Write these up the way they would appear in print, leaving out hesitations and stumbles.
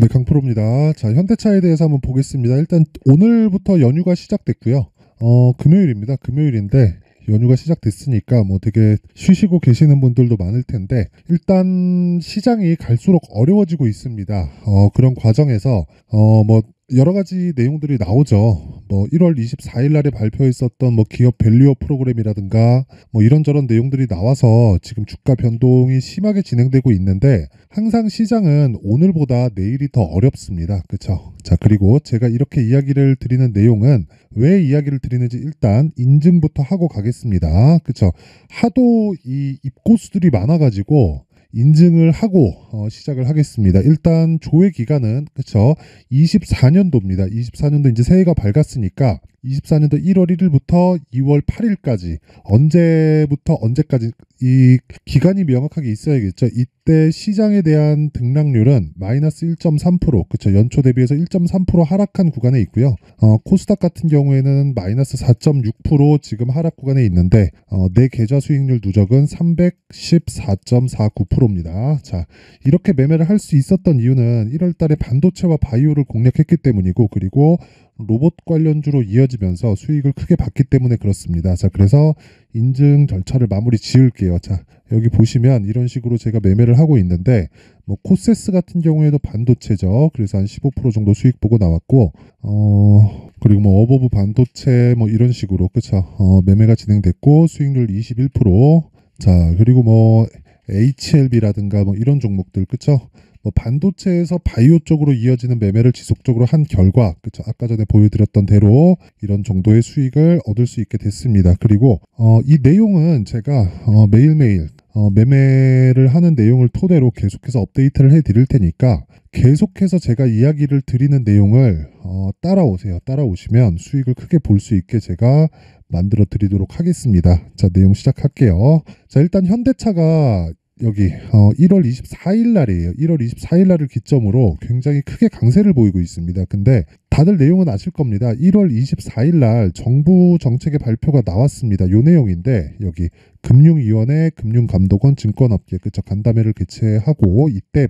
네, 강프로입니다. 자, 현대차에 대해서 한번 보겠습니다. 일단 오늘부터 연휴가 시작됐고요. 금요일입니다. 금요일인데 연휴가 시작됐으니까 뭐 되게 쉬시고 계시는 분들도 많을 텐데 일단 시장이 갈수록 어려워지고 있습니다. 그런 과정에서 뭐 여러 가지 내용들이 나오죠. 뭐 1월 24일 날에 발표했었던 뭐 기업 밸류업 프로그램이라든가 뭐 이런저런 내용들이 나와서 지금 주가 변동이 심하게 진행되고 있는데 항상 시장은 오늘보다 내일이 더 어렵습니다. 그렇죠? 자, 그리고 제가 이렇게 이야기를 드리는 내용은 왜 이야기를 드리는지 일단 인증부터 하고 가겠습니다. 그렇죠? 하도 이 입고수들이 많아가지고 인증을 하고 시작을 하겠습니다. 일단 조회 기간은 그렇죠? 24년도입니다. 24년도 이제 새해가 밝았으니까 24년도 1월 1일부터 2월 8일까지 언제부터 언제까지 이 기간이 명확하게 있어야겠죠. 이때 시장에 대한 등락률은 마이너스 1.3%, 그렇죠. 연초 대비해서 1.3% 하락한 구간에 있고요. 코스닥 같은 경우에는 마이너스 4.6% 지금 하락 구간에 있는데 내 계좌 수익률 누적은 314.49%입니다. 자, 이렇게 매매를 할 수 있었던 이유는 1월 달에 반도체와 바이오를 공략했기 때문이고, 그리고 로봇 관련주로 이어지면서 수익을 크게 봤기 때문에 그렇습니다. 자, 그래서 인증 절차를 마무리 지을게요. 자, 여기 보시면 이런 식으로 제가 매매를 하고 있는데 뭐 코세스 같은 경우에도 반도체죠. 그래서 한 15% 정도 수익 보고 나왔고 그리고 뭐 어버브 반도체 뭐 이런 식으로 그쵸. 매매가 진행됐고 수익률 21%. 자, 그리고 뭐 HLB라든가 뭐 이런 종목들 그쵸. 뭐 반도체에서 바이오 쪽으로 이어지는 매매를 지속적으로 한 결과, 그쵸? 아까 전에 보여드렸던 대로 이런 정도의 수익을 얻을 수 있게 됐습니다. 그리고 이 내용은 제가 매일매일 매매를 하는 내용을 토대로 계속해서 업데이트를 해드릴 테니까 계속해서 제가 이야기를 드리는 내용을 따라오세요. 따라오시면 수익을 크게 볼 수 있게 제가 만들어 드리도록 하겠습니다. 자, 내용 시작할게요. 자, 일단 현대차가 여기 1월 24일 날이에요. 1월 24일 날을 기점으로 굉장히 크게 강세를 보이고 있습니다. 근데 다들 내용은 아실 겁니다. 1월 24일 날 정부 정책의 발표가 나왔습니다. 요 내용인데 여기 금융위원회, 금융감독원, 증권업계 그쵸 간담회를 개최하고 이때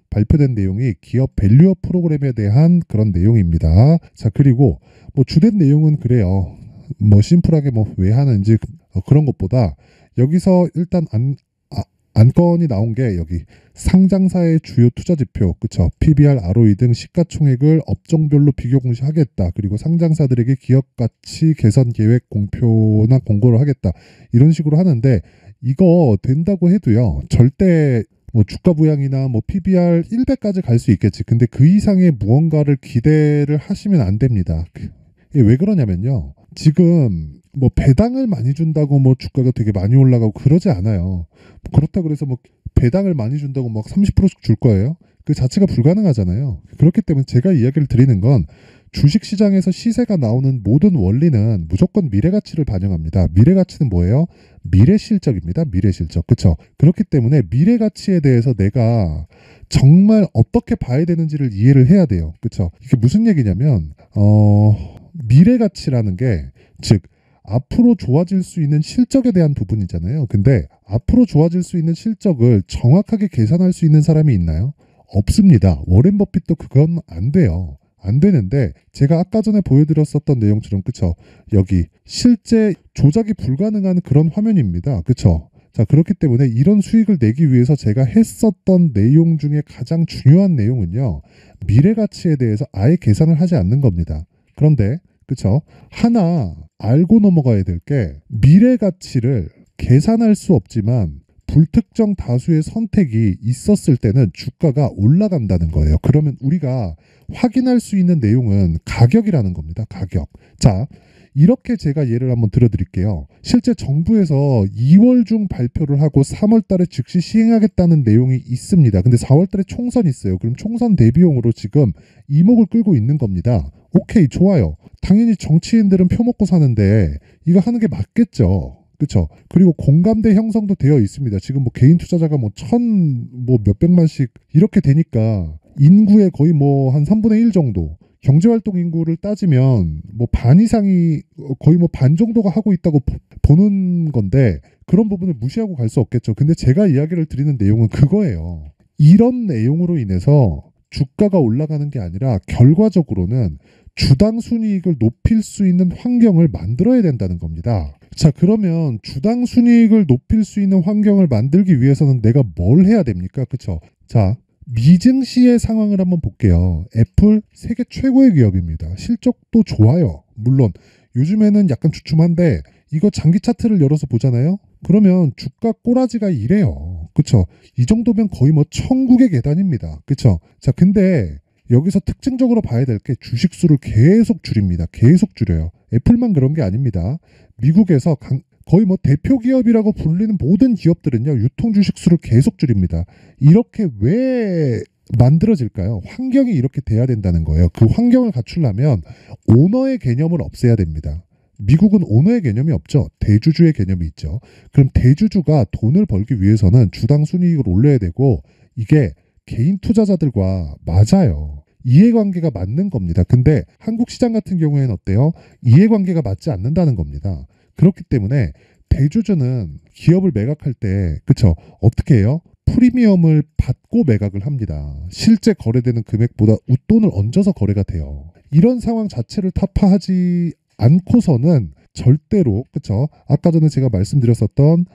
발표된 내용이 기업 밸류업 프로그램에 대한 그런 내용입니다. 자, 그리고 뭐 주된 내용은 그래요. 뭐 심플하게 뭐 왜 하는지 그런 것보다 여기서 일단 안건이 나온 게 여기 상장사의 주요 투자 지표, 그쵸? PBR, ROE 등 시가총액을 업종별로 비교 공시하겠다. 그리고 상장사들에게 기업 가치 개선 계획 공표나 공고를 하겠다. 이런 식으로 하는데 이거 된다고 해도요. 절대 뭐 주가 부양이나 뭐 PBR 100까지 갈 수 있겠지. 근데 그 이상의 무언가를 기대를 하시면 안 됩니다. 이게 왜 그러냐면요. 지금 뭐 배당을 많이 준다고 뭐 주가가 되게 많이 올라가고 그러지 않아요. 그렇다 그래서 뭐 배당을 많이 준다고 막 30%씩 줄 거예요. 그 자체가 불가능하잖아요. 그렇기 때문에 제가 이야기를 드리는 건 주식시장에서 시세가 나오는 모든 원리는 무조건 미래가치를 반영합니다. 미래가치는 뭐예요? 미래실적입니다. 미래실적. 그렇죠? 그렇기 때문에 미래가치에 대해서 내가 정말 어떻게 봐야 되는지를 이해를 해야 돼요. 그렇죠? 이게 무슨 얘기냐면 미래가치라는 게 즉 앞으로 좋아질 수 있는 실적에 대한 부분이잖아요. 근데 앞으로 좋아질 수 있는 실적을 정확하게 계산할 수 있는 사람이 있나요? 없습니다. 워렌 버핏도 그건 안 돼요. 안 되는데 제가 아까 전에 보여드렸었던 내용처럼 그쵸? 여기 실제 조작이 불가능한 그런 화면입니다. 그쵸? 자, 그렇기 때문에 이런 수익을 내기 위해서 제가 했었던 내용 중에 가장 중요한 내용은요. 미래 가치에 대해서 아예 계산을 하지 않는 겁니다. 그런데 그쵸? 하나 알고 넘어가야 될 게 미래 가치를 계산할 수 없지만 불특정 다수의 선택이 있었을 때는 주가가 올라간다는 거예요. 그러면 우리가 확인할 수 있는 내용은 가격이라는 겁니다. 가격. 자, 이렇게 제가 예를 한번 들어드릴게요. 실제 정부에서 2월 중 발표를 하고 3월 달에 즉시 시행하겠다는 내용이 있습니다. 근데 4월 달에 총선이 있어요. 그럼 총선 대비용으로 지금 이목을 끌고 있는 겁니다. 오케이, 좋아요. 당연히 정치인들은 표 먹고 사는데 이거 하는 게 맞겠죠. 그렇죠. 그리고 공감대 형성도 되어 있습니다. 지금 뭐 개인 투자자가 뭐 뭐 몇백만씩 이렇게 되니까 인구의 거의 뭐 한 3분의 1 정도 경제활동 인구를 따지면 뭐 반 이상이 거의 뭐 반 정도가 하고 있다고 보는 건데 그런 부분을 무시하고 갈 수 없겠죠. 근데 제가 이야기를 드리는 내용은 그거예요. 이런 내용으로 인해서 주가가 올라가는 게 아니라 결과적으로는 주당 순이익을 높일 수 있는 환경을 만들어야 된다는 겁니다. 자, 그러면 주당 순이익을 높일 수 있는 환경을 만들기 위해서는 내가 뭘 해야 됩니까? 그쵸? 자, 미증시의 상황을 한번 볼게요. 애플 세계 최고의 기업입니다. 실적도 좋아요. 물론 요즘에는 약간 주춤한데 이거 장기 차트를 열어서 보잖아요. 그러면 주가 꼬라지가 이래요. 그쵸? 이 정도면 거의 뭐 천국의 계단입니다. 그쵸? 자, 근데 여기서 특징적으로 봐야 될 게 주식 수를 계속 줄입니다. 계속 줄여요. 애플만 그런 게 아닙니다. 미국에서 거의 뭐 대표 기업이라고 불리는 모든 기업들은요, 유통 주식 수를 계속 줄입니다. 이렇게 왜 만들어질까요? 환경이 이렇게 돼야 된다는 거예요. 그 환경을 갖추려면 오너의 개념을 없애야 됩니다. 미국은 오너의 개념이 없죠. 대주주의 개념이 있죠. 그럼 대주주가 돈을 벌기 위해서는 주당 순이익을 올려야 되고, 이게 개인 투자자들과 맞아요. 이해관계가 맞는 겁니다. 근데 한국 시장 같은 경우에는 어때요? 이해관계가 맞지 않는다는 겁니다. 그렇기 때문에 대주주는 기업을 매각할 때, 그쵸? 어떻게 해요? 프리미엄을 받고 매각을 합니다. 실제 거래되는 금액보다 웃돈을 얹어서 거래가 돼요. 이런 상황 자체를 타파하지 않고서는 절대로, 그쵸? 아까 전에 제가 말씀드렸었던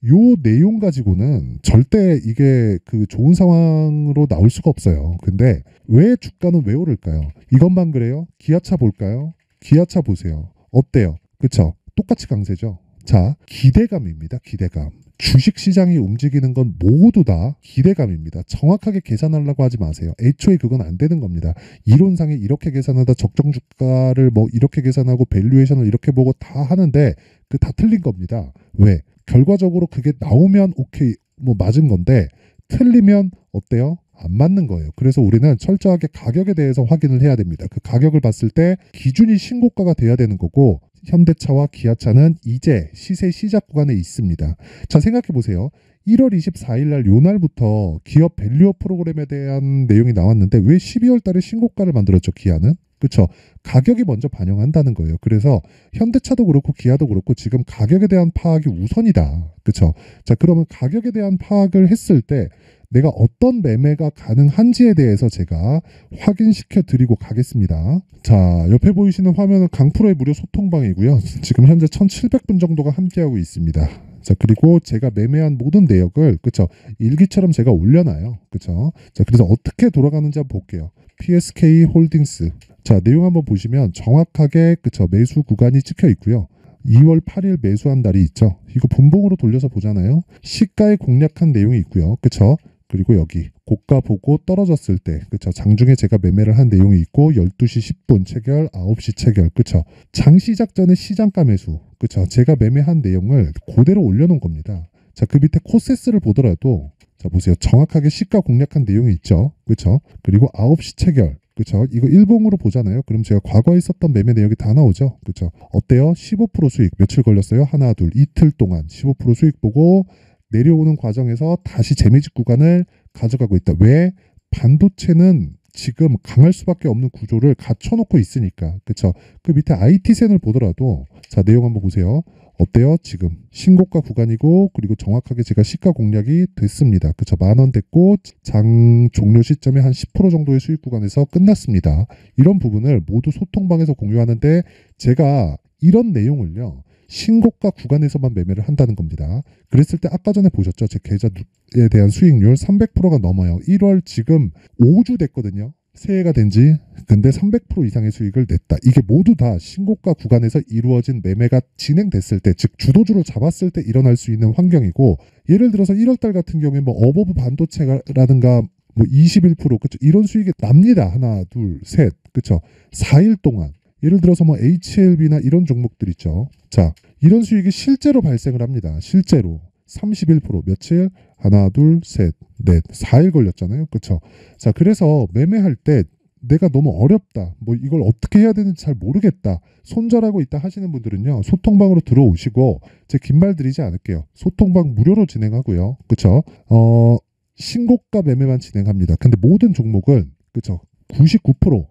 요 내용 가지고는 절대 이게 그 좋은 상황으로 나올 수가 없어요. 근데 왜 주가는 왜 오를까요? 이것만 그래요? 기아차 볼까요? 기아차 보세요. 어때요? 그쵸? 똑같이 강세죠. 자, 기대감입니다. 기대감. 주식시장이 움직이는 건 모두 다 기대감입니다. 정확하게 계산하려고 하지 마세요. 애초에 그건 안 되는 겁니다. 이론상에 이렇게 계산하다 적정 주가를 뭐 이렇게 계산하고 밸류에이션을 이렇게 보고 다 하는데 그 다 틀린 겁니다. 왜? 결과적으로 그게 나오면 오케이, 뭐 맞은 건데 틀리면 어때요? 안 맞는 거예요. 그래서 우리는 철저하게 가격에 대해서 확인을 해야 됩니다. 그 가격을 봤을 때 기준이 신고가가 돼야 되는 거고, 현대차와 기아차는 이제 시세 시작 구간에 있습니다. 자, 생각해 보세요. 1월 24일 날 요 날부터 기업 밸류업 프로그램에 대한 내용이 나왔는데 왜 12월 달에 신고가를 만들었죠, 기아는? 그렇죠. 가격이 먼저 반영한다는 거예요. 그래서 현대차도 그렇고 기아도 그렇고 지금 가격에 대한 파악이 우선이다. 그렇죠. 자, 그러면 가격에 대한 파악을 했을 때 내가 어떤 매매가 가능한지에 대해서 제가 확인시켜 드리고 가겠습니다. 자, 옆에 보이시는 화면은 강프로의 무료 소통방이고요. 지금 현재 1700분 정도가 함께하고 있습니다. 자, 그리고 제가 매매한 모든 내역을, 그쵸, 일기처럼 제가 올려놔요. 그쵸. 자, 그래서 어떻게 돌아가는지 한번 볼게요. PSK 홀딩스. 자, 내용 한번 보시면 정확하게, 그쵸, 매수 구간이 찍혀 있고요. 2월 8일 매수한 날이 있죠. 이거 분봉으로 돌려서 보잖아요. 시가에 공략한 내용이 있고요. 그쵸. 그리고 여기 고가 보고 떨어졌을 때, 그쵸, 장중에 제가 매매를 한 내용이 있고 12시 10분 체결, 9시 체결, 그쵸, 장 시작 전에 시장가 매수, 그쵸, 제가 매매한 내용을 그대로 올려놓은 겁니다. 자, 그 밑에 코세스를 보더라도, 자, 보세요. 정확하게 시가 공략한 내용이 있죠. 그쵸. 그리고 9시 체결, 그쵸. 이거 일봉으로 보잖아요. 그럼 제가 과거에 있었던 매매 내역이 다 나오죠. 그쵸. 어때요? 15% 수익 며칠 걸렸어요? 하나, 둘, 이틀 동안 15% 수익 보고 내려오는 과정에서 다시 재매직 구간을 가져가고 있다. 왜? 반도체는 지금 강할 수밖에 없는 구조를 갖춰놓고 있으니까. 그쵸? 그 밑에 IT센을 보더라도, 자, 내용 한번 보세요. 어때요? 지금 신고가 구간이고, 그리고 정확하게 제가 시가 공략이 됐습니다. 그쵸? 10,000원 됐고, 장 종료 시점에 한 10% 정도의 수익 구간에서 끝났습니다. 이런 부분을 모두 소통방에서 공유하는데, 제가 이런 내용을요, 신고가 구간에서만 매매를 한다는 겁니다. 그랬을 때 아까 전에 보셨죠? 제 계좌에 대한 수익률 300%가 넘어요. 1월 지금 5주 됐거든요. 새해가 된지. 근데 300% 이상의 수익을 냈다. 이게 모두 다 신고가 구간에서 이루어진 매매가 진행됐을 때, 즉 주도주를 잡았을 때 일어날 수 있는 환경이고, 예를 들어서 1월달 같은 경우에 뭐 어버브 반도체라든가 뭐 21%, 그쵸, 이런 수익이 납니다. 하나, 둘, 셋, 그쵸, 4일 동안. 예를 들어서 뭐 HLB나 이런 종목들 있죠. 자, 이런 수익이 실제로 발생을 합니다. 실제로 31% 며칠? 하나, 둘, 셋, 넷, 4일 걸렸잖아요. 그렇죠? 자, 그래서 매매할 때 내가 너무 어렵다, 뭐 이걸 어떻게 해야 되는지 잘 모르겠다, 손절하고 있다 하시는 분들은요, 소통방으로 들어오시고, 제 긴 말 드리지 않을게요. 소통방 무료로 진행하고요. 그렇죠? 신고가 매매만 진행합니다. 근데 모든 종목은, 그렇죠, 99%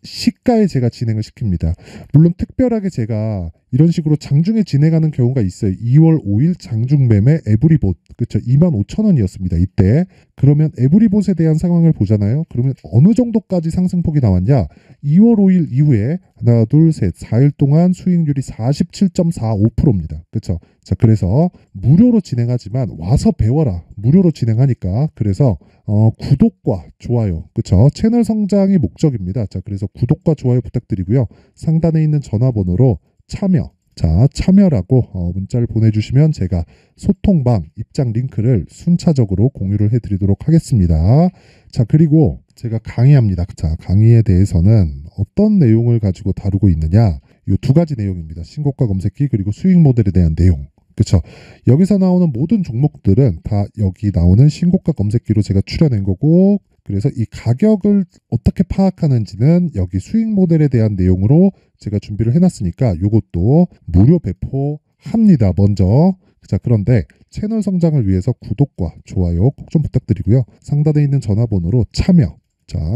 시가에 제가 진행을 시킵니다. 물론 특별하게 제가 이런 식으로 장중에 진행하는 경우가 있어요. 2월 5일 장중 매매 에브리봇, 그쵸? 25,000원이었습니다. 이때. 그러면 에브리봇에 대한 상황을 보잖아요. 그러면 어느 정도까지 상승폭이 나왔냐? 2월 5일 이후에 하나, 둘, 셋, 4일 동안 수익률이 47.45%입니다. 그쵸? 자, 그래서 무료로 진행하지만 와서 배워라. 무료로 진행하니까. 그래서 구독과 좋아요, 그쵸? 채널 성장이 목적입니다. 자, 그래서 구독과 좋아요 부탁드리고요. 상단에 있는 전화번호로 참여라고 문자를 보내주시면 제가 소통방 입장 링크를 순차적으로 공유를 해드리도록 하겠습니다. 자, 그리고 제가 강의합니다. 자, 강의에 대해서는 어떤 내용을 가지고 다루고 있느냐? 이 두 가지 내용입니다. 신고가 검색기 그리고 수익 모델에 대한 내용. 그렇죠. 여기서 나오는 모든 종목들은 다 여기 나오는 신고가 검색기로 제가 추려낸 거고, 그래서 이 가격을 어떻게 파악하는지는 여기 수익 모델에 대한 내용으로 제가 준비를 해놨으니까 이것도 무료 배포합니다. 먼저. 자, 그런데 채널 성장을 위해서 구독과 좋아요 꼭 좀 부탁드리고요. 상단에 있는 전화번호로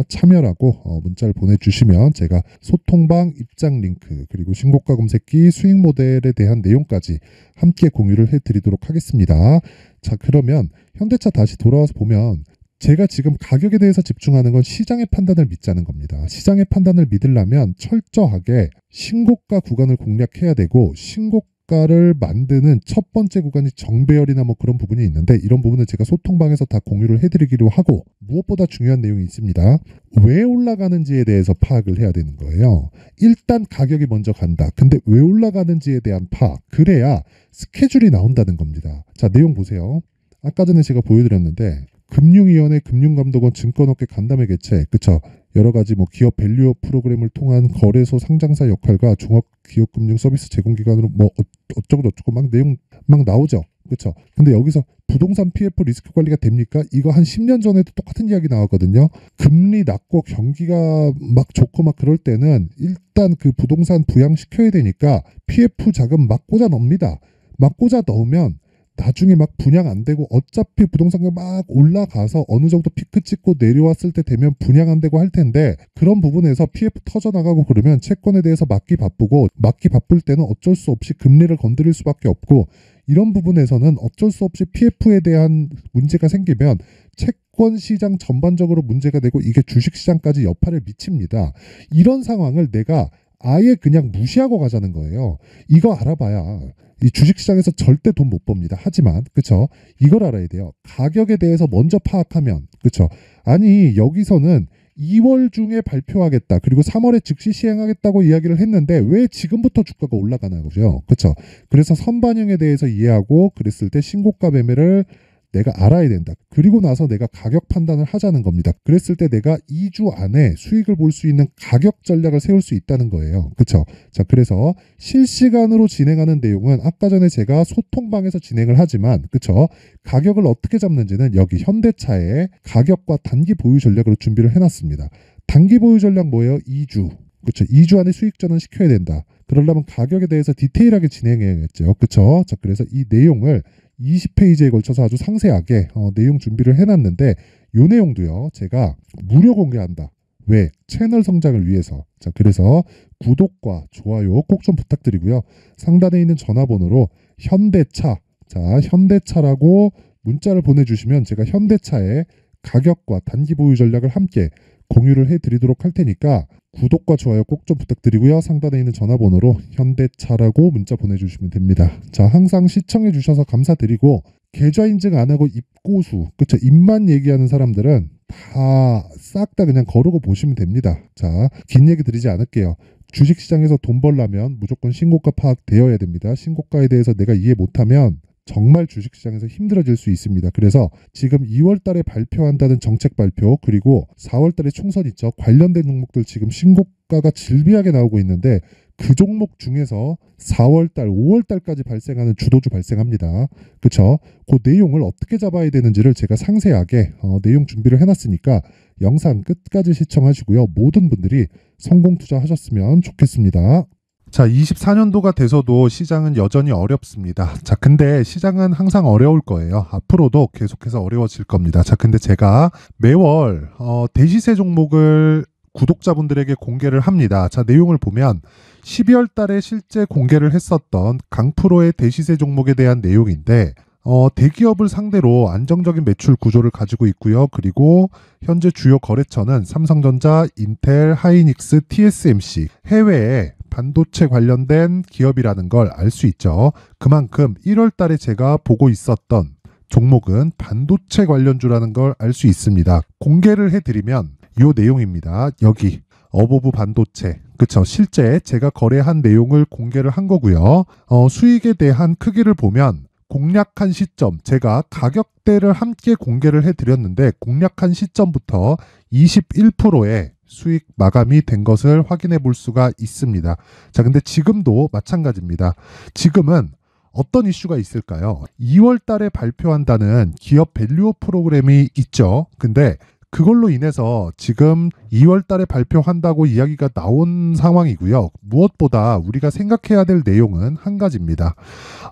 참여라고 문자를 보내주시면 제가 소통방 입장 링크 그리고 신고가 검색기 수익 모델에 대한 내용까지 함께 공유를 해드리도록 하겠습니다. 자, 그러면 현대차 다시 돌아와서 보면 제가 지금 가격에 대해서 집중하는 건 시장의 판단을 믿자는 겁니다. 시장의 판단을 믿으려면 철저하게 신고가 구간을 공략해야 되고, 신고가를 만드는 첫 번째 구간이 정배열이나 뭐 그런 부분이 있는데, 이런 부분은 제가 소통방에서 다 공유를 해드리기로 하고, 무엇보다 중요한 내용이 있습니다. 왜 올라가는지에 대해서 파악을 해야 되는 거예요. 일단 가격이 먼저 간다. 근데 왜 올라가는지에 대한 파악, 그래야 스케줄이 나온다는 겁니다. 자, 내용 보세요. 아까 전에 제가 보여드렸는데 금융위원회, 금융감독원, 증권업계 간담회 개최, 그쵸? 여러 가지 뭐 기업 밸류업 프로그램을 통한 거래소 상장사 역할과 종합 기업 금융 서비스 제공기관으로 뭐 어쩌고 저쩌고 막 내용 막 나오죠, 그쵸? 근데 여기서 부동산 PF 리스크 관리가 됩니까? 이거 한 10년 전에도 똑같은 이야기 나왔거든요. 금리 낮고 경기가 막 좋고 막 그럴 때는 일단 그 부동산 부양시켜야 되니까 PF 자금 막 꽂아 넣습니다. 막 꽂아 넣으면 나중에 막 분양 안 되고 어차피 부동산가 막 올라가서 어느 정도 피크 찍고 내려왔을 때 되면 분양 안 되고 할 텐데, 그런 부분에서 PF 터져나가고 그러면 채권에 대해서 막기 바쁠 때는 어쩔 수 없이 금리를 건드릴 수밖에 없고, 이런 부분에서는 어쩔 수 없이 PF에 대한 문제가 생기면 채권 시장 전반적으로 문제가 되고 이게 주식 시장까지 여파를 미칩니다. 이런 상황을 내가 아예 그냥 무시하고 가자는 거예요. 이거 알아봐야 이 주식시장에서 절대 돈 못 법니다. 하지만 그쵸? 이걸 알아야 돼요. 가격에 대해서 먼저 파악하면, 그쵸? 아니 여기서는 2월 중에 발표하겠다, 그리고 3월에 즉시 시행하겠다고 이야기를 했는데 왜 지금부터 주가가 올라가나 거죠. 그쵸? 그래서 선반영에 대해서 이해하고 그랬을 때 신고가 매매를 내가 알아야 된다. 그리고 나서 내가 가격 판단을 하자는 겁니다. 그랬을 때 내가 2주 안에 수익을 볼 수 있는 가격 전략을 세울 수 있다는 거예요. 그쵸? 자, 그래서 실시간으로 진행하는 내용은 아까 전에 제가 소통방에서 진행을 하지만, 그쵸? 가격을 어떻게 잡는지는 여기 현대차의 가격과 단기 보유 전략으로 준비를 해놨습니다. 단기 보유 전략 뭐예요? 2주. 그쵸? 2주 안에 수익 전환 시켜야 된다. 그러려면 가격에 대해서 디테일하게 진행해야겠죠. 그쵸? 자, 그래서 이 내용을 20페이지에 걸쳐서 아주 상세하게 내용 준비를 해놨는데, 이 내용도요 제가 무료 공개한다. 왜? 채널 성장을 위해서. 자, 그래서 구독과 좋아요 꼭 좀 부탁드리고요. 상단에 있는 전화번호로 현대차, 자, 현대차라고 문자를 보내주시면 제가 현대차의 가격과 단기 보유 전략을 함께 공유를 해드리도록 할 테니까 구독과 좋아요 꼭 좀 부탁드리고요. 상단에 있는 전화번호로 현대차라고 문자 보내주시면 됩니다. 자, 항상 시청해 주셔서 감사드리고, 계좌 인증 안 하고 입고수, 그쵸? 입만 얘기하는 사람들은 다 싹 다 그냥 거르고 보시면 됩니다. 자, 긴 얘기 드리지 않을게요. 주식시장에서 돈 벌려면 무조건 신고가 파악되어야 됩니다. 신고가에 대해서 내가 이해 못하면 정말 주식시장에서 힘들어질 수 있습니다. 그래서 지금 2월 달에 발표한다는 정책 발표, 그리고 4월 달에 총선 있죠. 관련된 종목들 지금 신고가가 질비하게 나오고 있는데, 그 종목 중에서 4월 달, 5월 달까지 발생하는 주도주 발생합니다. 그쵸? 그 내용을 어떻게 잡아야 되는지를 제가 상세하게 내용 준비를 해놨으니까 영상 끝까지 시청하시고요. 모든 분들이 성공 투자하셨으면 좋겠습니다. 자, 24년도가 돼서도 시장은 여전히 어렵습니다. 자, 근데 시장은 항상 어려울 거예요. 앞으로도 계속해서 어려워질 겁니다. 자, 근데 제가 매월 대시세 종목을 구독자분들에게 공개를 합니다. 자, 내용을 보면 12월 달에 실제 공개를 했었던 강프로의 대시세 종목에 대한 내용인데 대기업을 상대로 안정적인 매출 구조를 가지고 있고요. 그리고 현재 주요 거래처는 삼성전자, 인텔, 하이닉스, TSMC, 해외에 반도체 관련된 기업이라는 걸 알 수 있죠. 그만큼 1월 달에 제가 보고 있었던 종목은 반도체 관련주라는 걸 알 수 있습니다. 공개를 해드리면 이 내용입니다. 여기 어보브 반도체, 그쵸? 실제 제가 거래한 내용을 공개를 한 거고요. 수익에 대한 크기를 보면 공략한 시점, 제가 가격대를 함께 공개를 해드렸는데 공략한 시점부터 21%의 수익 마감이 된 것을 확인해 볼 수가 있습니다. 자, 근데 지금도 마찬가지입니다. 지금은 어떤 이슈가 있을까요? 2월 달에 발표한다는 기업 밸류업 프로그램이 있죠. 근데 그걸로 인해서 지금 2월 달에 발표한다고 이야기가 나온 상황이고요. 무엇보다 우리가 생각해야 될 내용은 한 가지입니다.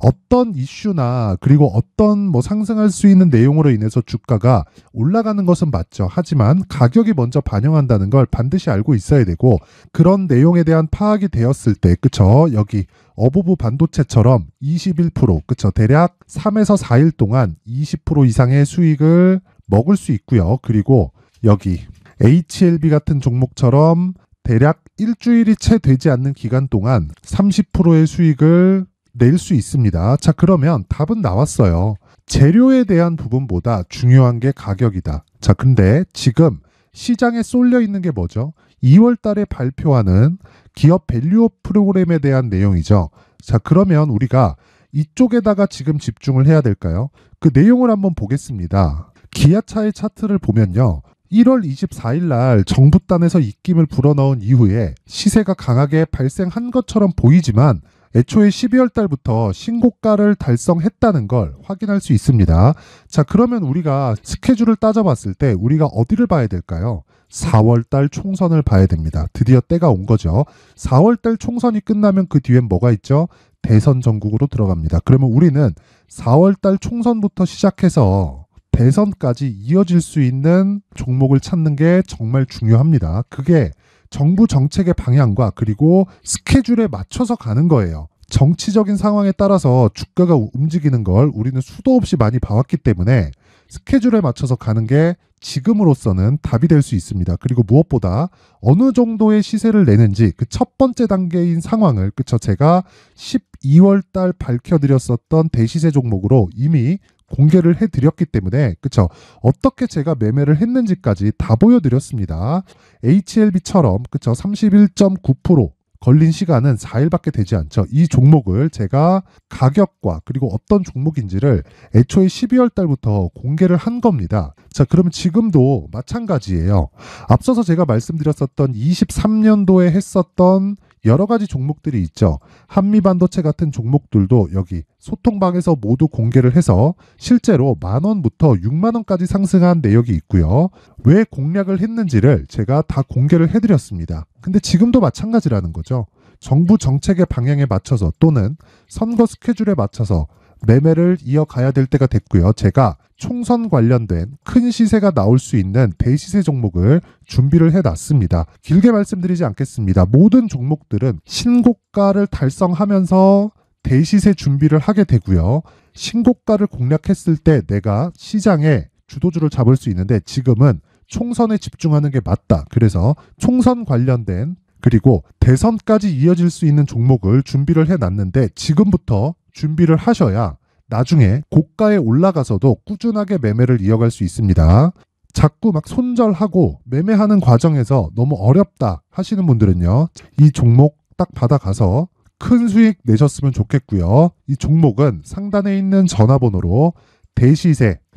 어떤 이슈나 그리고 어떤 상승할 수 있는 내용으로 인해서 주가가 올라가는 것은 맞죠. 하지만 가격이 먼저 반영한다는 걸 반드시 알고 있어야 되고, 그런 내용에 대한 파악이 되었을 때, 그쵸? 여기 어보브 반도체처럼 21%, 그쵸? 대략 3에서 4일 동안 20% 이상의 수익을 먹을 수 있고요. 그리고 여기 HLB 같은 종목처럼 대략 일주일이 채 되지 않는 기간 동안 30%의 수익을 낼 수 있습니다. 자, 그러면 답은 나왔어요. 재료에 대한 부분보다 중요한 게 가격이다. 자, 근데 지금 시장에 쏠려 있는 게 뭐죠? 2월 달에 발표하는 기업 밸류업 프로그램에 대한 내용이죠. 자, 그러면 우리가 이쪽에다가 지금 집중을 해야 될까요? 그 내용을 한번 보겠습니다. 기아차의 차트를 보면요. 1월 24일 날 정부단에서 입김을 불어넣은 이후에 시세가 강하게 발생한 것처럼 보이지만 애초에 12월 달부터 신고가를 달성했다는 걸 확인할 수 있습니다. 자, 그러면 우리가 스케줄을 따져봤을 때 우리가 어디를 봐야 될까요? 4월 달 총선을 봐야 됩니다. 드디어 때가 온 거죠. 4월 달 총선이 끝나면 그 뒤엔 뭐가 있죠? 대선 전국으로 들어갑니다. 그러면 우리는 4월 달 총선부터 시작해서 대선까지 이어질 수 있는 종목을 찾는 게 정말 중요합니다. 그게 정부 정책의 방향과 그리고 스케줄에 맞춰서 가는 거예요. 정치적인 상황에 따라서 주가가 움직이는 걸 우리는 수도 없이 많이 봐왔기 때문에 스케줄에 맞춰서 가는 게 지금으로서는 답이 될 수 있습니다. 그리고 무엇보다 어느 정도의 시세를 내는지 그 첫 번째 단계인 상황을, 그쵸? 제가 12월 달 밝혀드렸었던 대시세 종목으로 이미 공개를 해드렸기 때문에, 그쵸? 어떻게 제가 매매를 했는지까지 다 보여드렸습니다. HLB처럼, 그쵸? 31.9% 걸린 시간은 4일밖에 되지 않죠. 이 종목을 제가 가격과 그리고 어떤 종목인지를 애초에 12월 달부터 공개를 한 겁니다. 자, 그러면 지금도 마찬가지예요. 앞서서 제가 말씀드렸었던 23년도에 했었던 여러 가지 종목들이 있죠. 한미반도체 같은 종목들도 여기 소통방에서 모두 공개를 해서 실제로 10,000원부터 60,000원까지 상승한 내역이 있고요. 왜 공략을 했는지를 제가 다 공개를 해드렸습니다. 근데 지금도 마찬가지라는 거죠. 정부 정책의 방향에 맞춰서 또는 선거 스케줄에 맞춰서 매매를 이어가야 될 때가 됐고요. 제가 총선 관련된 큰 시세가 나올 수 있는 대시세 종목을 준비를 해놨습니다. 길게 말씀드리지 않겠습니다. 모든 종목들은 신고가를 달성하면서 대시세 준비를 하게 되고요. 신고가를 공략했을 때 내가 시장에 주도주를 잡을 수 있는데 지금은 총선에 집중하는 게 맞다. 그래서 총선 관련된 그리고 대선까지 이어질 수 있는 종목을 준비를 해놨는데 지금부터 준비를 하셔야 나중에 고가에 올라가서도 꾸준하게 매매를 이어갈 수 있습니다. 자꾸 막 손절하고 매매하는 과정에서 너무 어렵다 하시는 분들은요. 이 종목 딱 받아가서 큰 수익 내셨으면 좋겠고요. 이 종목은 상단에 있는 전화번호로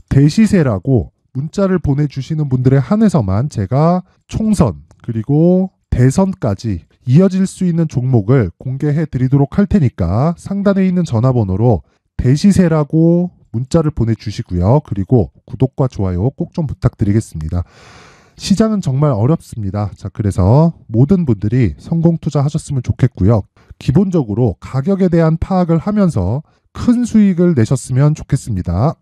대시세라고 문자를 보내주시는 분들에 한해서만 제가 총선 그리고 대선까지 이어질 수 있는 종목을 공개해 드리도록 할 테니까 상단에 있는 전화번호로 대시세라고 문자를 보내주시고요. 그리고 구독과 좋아요 꼭 좀 부탁드리겠습니다. 시장은 정말 어렵습니다. 자, 그래서 모든 분들이 성공 투자하셨으면 좋겠고요. 기본적으로 가격에 대한 파악을 하면서 큰 수익을 내셨으면 좋겠습니다.